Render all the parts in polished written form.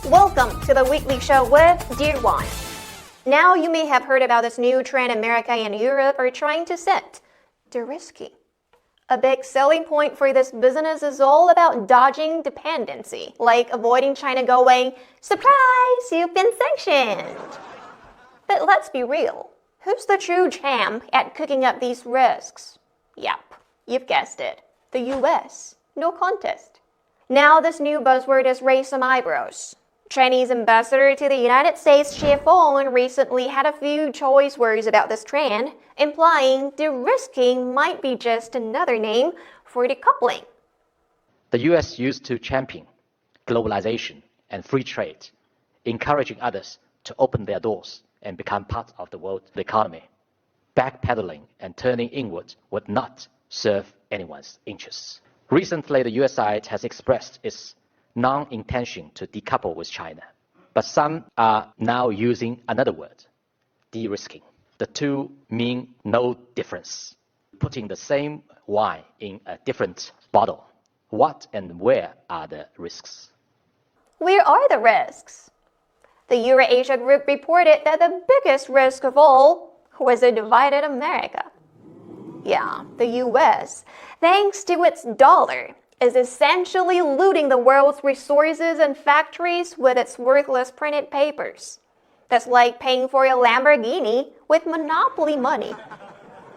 Welcome to the weekly show with Dear One. Now you may have heard about this new trend America and Europe are trying to set, de-risking. A big selling point for this business is all about dodging dependency, like avoiding China going, surprise, you've been sanctioned. But let's be real. Who's the true champ at cooking up these risks? Yep, you've guessed it. The US. No contest. Now this new buzzword has raised some eyebrows. Chinese ambassador to the United States, Xie Feng, recently had a few choice words about this trend, implying de-risking might be just another name for decoupling. The US used to champion globalization and free trade, encouraging others to open their doors and become part of the world economy. Backpedaling and turning inward would not serve anyone's interests. Recently, the US side has expressed its non-intention to decouple with China, but some are now using another word, de-risking. The two mean no difference, putting the same wine in a different bottle. What and where are the risks? Where are the risks? The Eurasia Group reported that the biggest risk of all was a divided America. Yeah, the US, thanks to its dollar, is essentially looting the world's resources and factories with its worthless printed papers. That's like paying for a Lamborghini with monopoly money.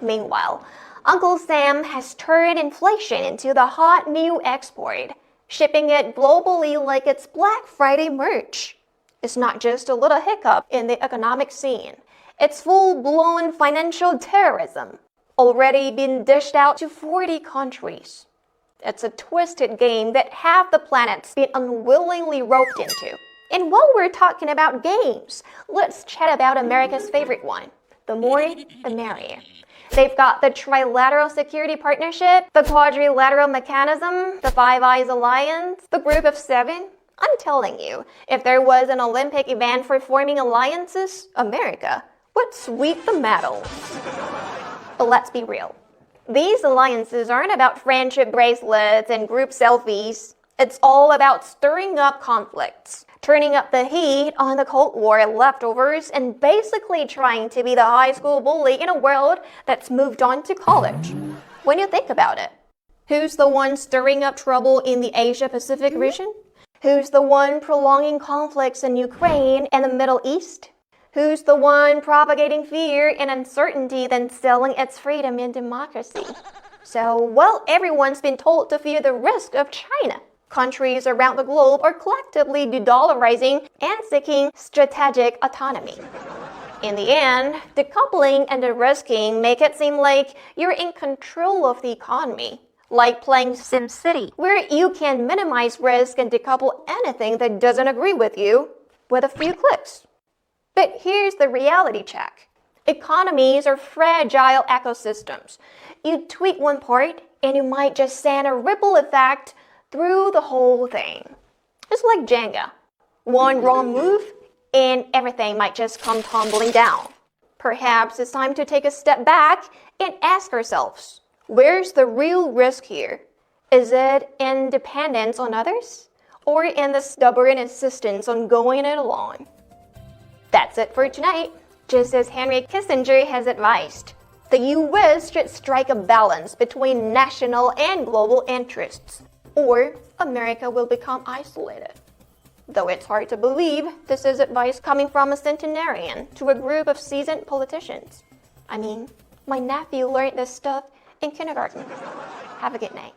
Meanwhile, Uncle Sam has turned inflation into the hot new export, shipping it globally like it's Black Friday merch. It's not just a little hiccup in the economic scene. It's full-blown financial terrorism, already been dished out to 40 countries. It's a twisted game that half the planet's been unwillingly roped into. And while we're talking about games, let's chat about America's favorite one. The more, the merrier. They've got the Trilateral Security Partnership, the Quadrilateral Mechanism, the Five Eyes Alliance, the Group of Seven. I'm telling you, if there was an Olympic event for forming alliances, America would sweep the medals. But let's be real. These alliances aren't about friendship bracelets and group selfies. It's all about stirring up conflicts, turning up the heat on the Cold War leftovers, and basically trying to be the high school bully in a world that's moved on to college. When you think about it, who's the one stirring up trouble in the Asia-Pacific region? Who's the one prolonging conflicts in Ukraine and the Middle East? Who's the one propagating fear and uncertainty then selling its freedom and democracy? So, while everyone's been told to fear the risk of China, countries around the globe are collectively de-dollarizing and seeking strategic autonomy. In the end, decoupling and de-risking make it seem like you're in control of the economy, like playing SimCity, where you can minimize risk and decouple anything that doesn't agree with you with a few clicks. But here's the reality check. Economies are fragile ecosystems. You tweak one part, and you might just send a ripple effect through the whole thing. It's like Jenga. One wrong move, and everything might just come tumbling down. Perhaps it's time to take a step back and ask ourselves, where's the real risk here? Is it in dependence on others, or in the stubborn insistence on going it alone? That's it for tonight. Just as Henry Kissinger has advised, the US should strike a balance between national and global interests, or America will become isolated. Though it's hard to believe this is advice coming from a centenarian to a group of seasoned politicians. I mean, my nephew learned this stuff in kindergarten. Have a good night.